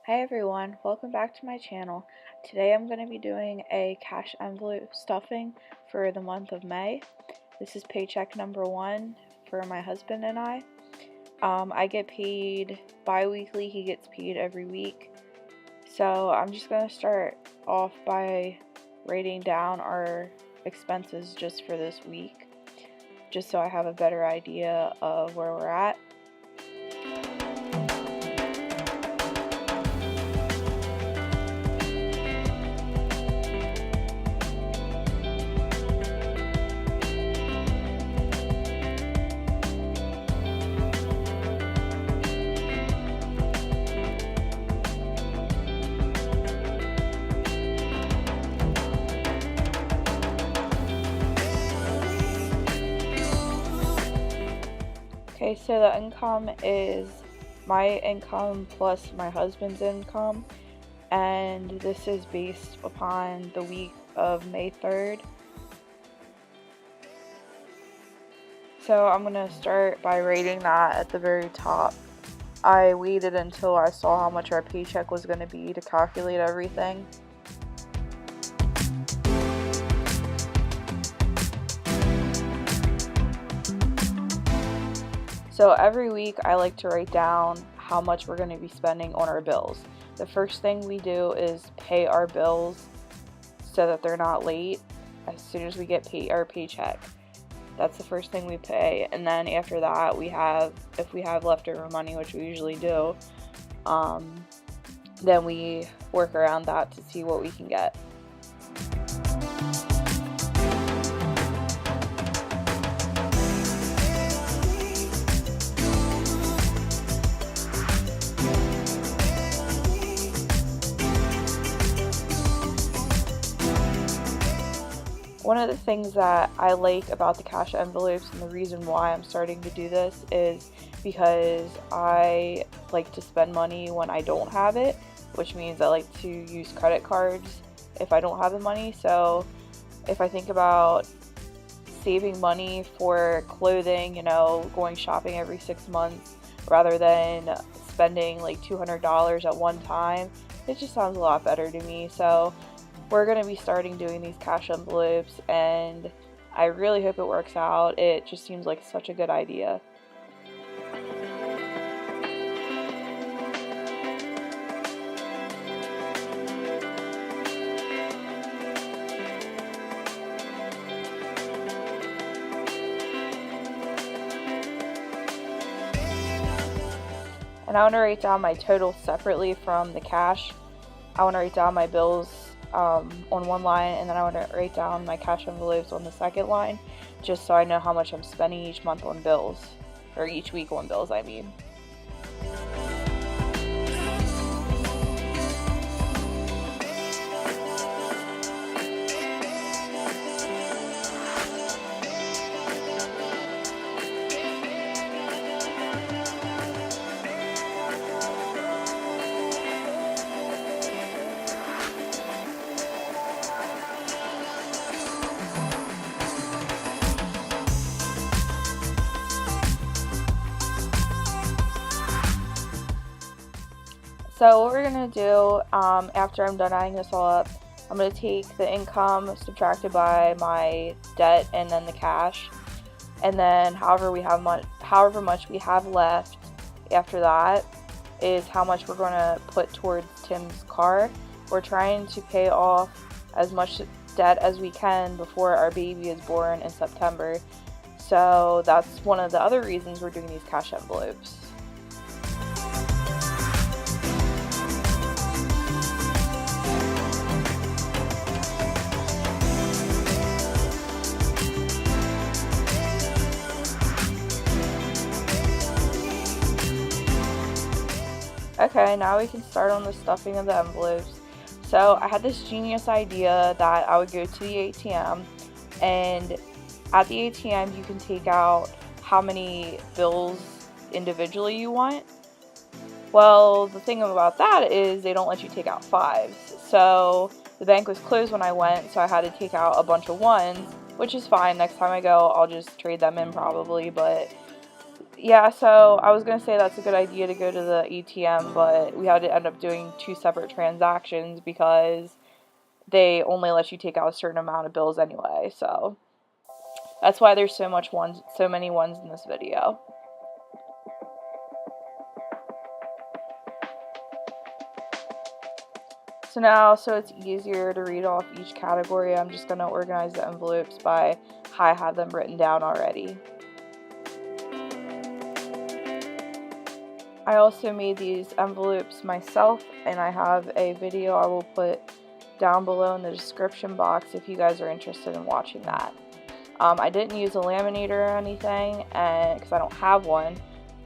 Hi everyone, welcome back to my channel. Today I'm going to be doing a cash envelope stuffing for the month of May. This is paycheck number 1 for my husband and I. I get paid bi-weekly, he gets paid every week. So I'm just going to start off by writing down our expenses just for this week, just so I have a better idea of where we're at. Okay, so the income is my income plus my husband's income, and this is based upon the week of May 3rd. So I'm going to start by writing that at the very top. I waited until I saw how much our paycheck was going to be to calculate everything. So every week I like to write down how much we're going to be spending on our bills. The first thing we do is pay our bills so that they're not late as soon as we get our paycheck. That's the first thing we pay, and then after that if we have leftover money, which we usually do, then we work around that to see what we can get. One of the things that I like about the cash envelopes, and the reason why I'm starting to do this, is because I like to spend money when I don't have it, which means I like to use credit cards if I don't have the money. So if I think about saving money for clothing, going shopping every 6 months rather than spending like $200 at one time, it just sounds a lot better to me. So we're going to be starting doing these cash envelopes, and I really hope it works out. It just seems like such a good idea. And I want to write down my total separately from the cash. I want to write down my bills on one line, and then I want to write down my cash envelopes on the second line, just so I know how much I'm spending each month on bills, or each week on bills, I mean. So what we're going to do after I'm done adding this all up, I'm going to take the income subtracted by my debt and then the cash, and then however much we have left after that is how much we're going to put towards Tim's car. We're trying to pay off as much debt as we can before our baby is born in September. So that's one of the other reasons we're doing these cash envelopes. Okay, now we can start on the stuffing of the envelopes. So I had this genius idea that I would go to the ATM, and at the ATM you can take out how many bills individually you want. Well, the thing about that is they don't let you take out fives. So the bank was closed when I went, so I had to take out a bunch of ones, which is fine. Next time I go, I'll just trade them in probably, but Yeah, so I was going to say that's a good idea to go to the ATM, but we had to end up doing 2 separate transactions because they only let you take out a certain amount of bills anyway. So that's why there's so many ones in this video. So now, so it's easier to read off each category, I'm just going to organize the envelopes by how I have them written down already. I also made these envelopes myself, and I have a video I will put down below in the description box if you guys are interested in watching that. I didn't use a laminator or anything because I don't have one,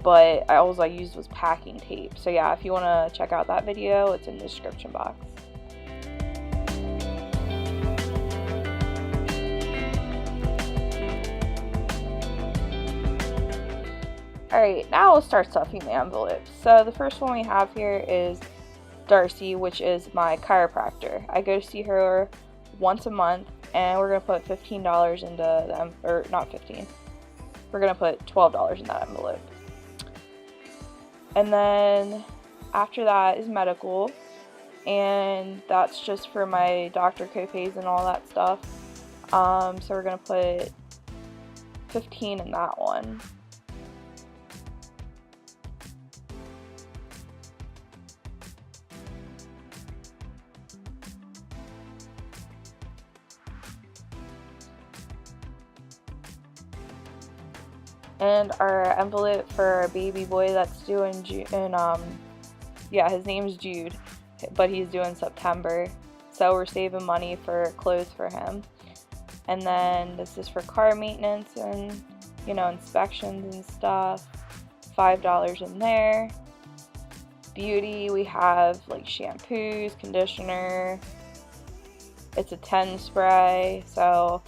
but all I used was packing tape. So yeah, if you want to check out that video, it's in the description box. Alright, now we'll start stuffing the envelopes. So the first one we have here is Darcy, which is my chiropractor. I go to see her once a month, and we're going to put $15 into the, or not 15, we're going to put $12 in that envelope. And then after that is medical, and that's just for my doctor copays and all that stuff. So we're going to put 15 in that one. And our envelope for our baby boy that's due in June, yeah, his name's Jude, but he's due in September. So we're saving money for clothes for him. And then this is for car maintenance and, you know, inspections and stuff. $5 in there. Beauty, we have like shampoos, conditioner. It's a 10 spray, so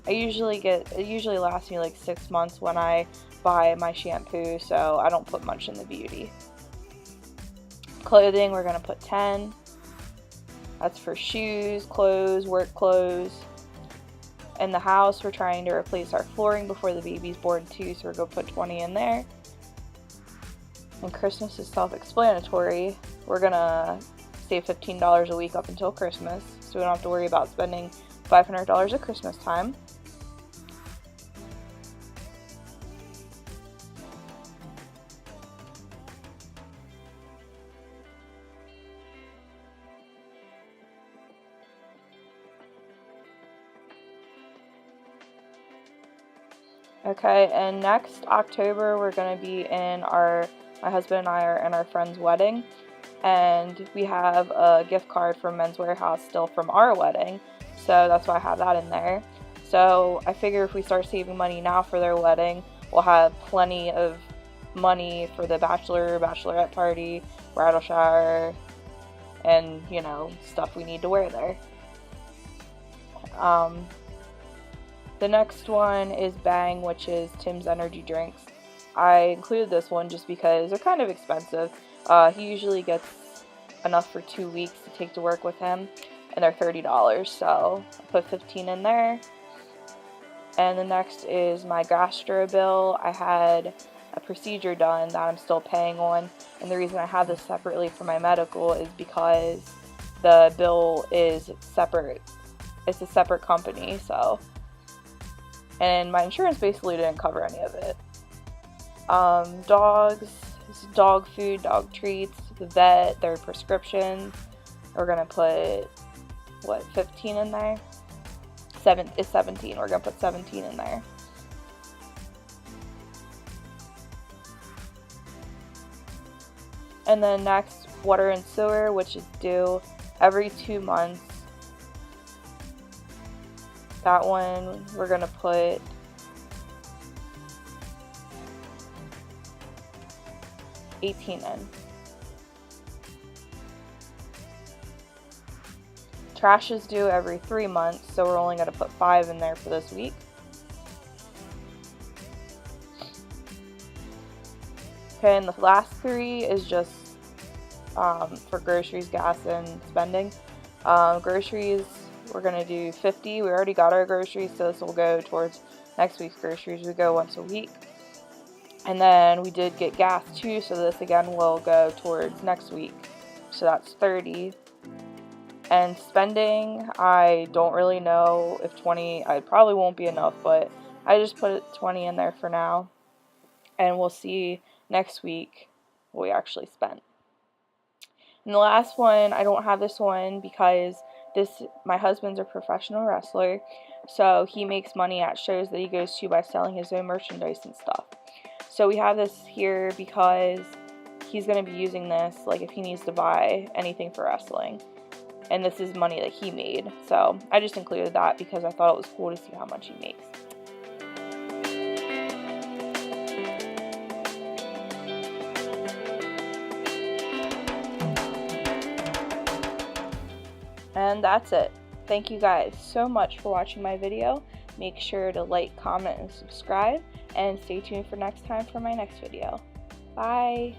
it usually lasts me like 6 months when I buy my shampoo, so I don't put much in the beauty. Clothing, we're going to put 10. That's for shoes, clothes, work clothes. In the house, we're trying to replace our flooring before the baby's born too, so we're going to put 20 in there. And Christmas is self-explanatory. We're going to save $15 a week up until Christmas, so we don't have to worry about spending $500 at Christmas time. Okay, and next October we're going to be in my husband and I are in our friend's wedding, and we have a gift card from Men's Wearhouse still from our wedding, so that's why I have that in there. So I figure if we start saving money now for their wedding, we'll have plenty of money for the bachelorette party, bridal shower, and, you know, stuff we need to wear there. The next one is Bang, which is Tim's energy drinks. I included this one just because they're kind of expensive. He usually gets enough for 2 weeks to take to work with him, and they're $30, so I put 15 in there. And the next is my gastro bill. I had a procedure done that I'm still paying on, and the reason I have this separately for my medical is because the bill is separate. It's a separate company, so, and my insurance basically didn't cover any of it. Dogs, dog food, dog treats, the vet, their prescriptions. We're gonna put, what, 15 in there? It's 17. We're gonna put 17 in there. And then next, water and sewer, which is due every 2 months. That one we're gonna put 18 in. Trash is due every 3 months, so we're only gonna put 5 in there for this week. Okay, and the last 3 is just for groceries, gas, and spending. Groceries, we're gonna do 50. We already got our groceries, so this will go towards next week's groceries. We go once a week. And then we did get gas too, so this again will go towards next week. So that's 30. And spending, I don't really know if 20, I probably won't be enough, but I just put 20 in there for now. And we'll see next week what we actually spent. And the last one, I don't have this one because my husband's a professional wrestler, so he makes money at shows that he goes to by selling his own merchandise and stuff. So we have this here because he's going to be using this like if he needs to buy anything for wrestling. And this is money that he made. So I just included that because I thought it was cool to see how much he makes. And that's it. Thank you guys so much for watching my video. Make sure to like, comment, and subscribe. And stay tuned for next time for my next video. Bye!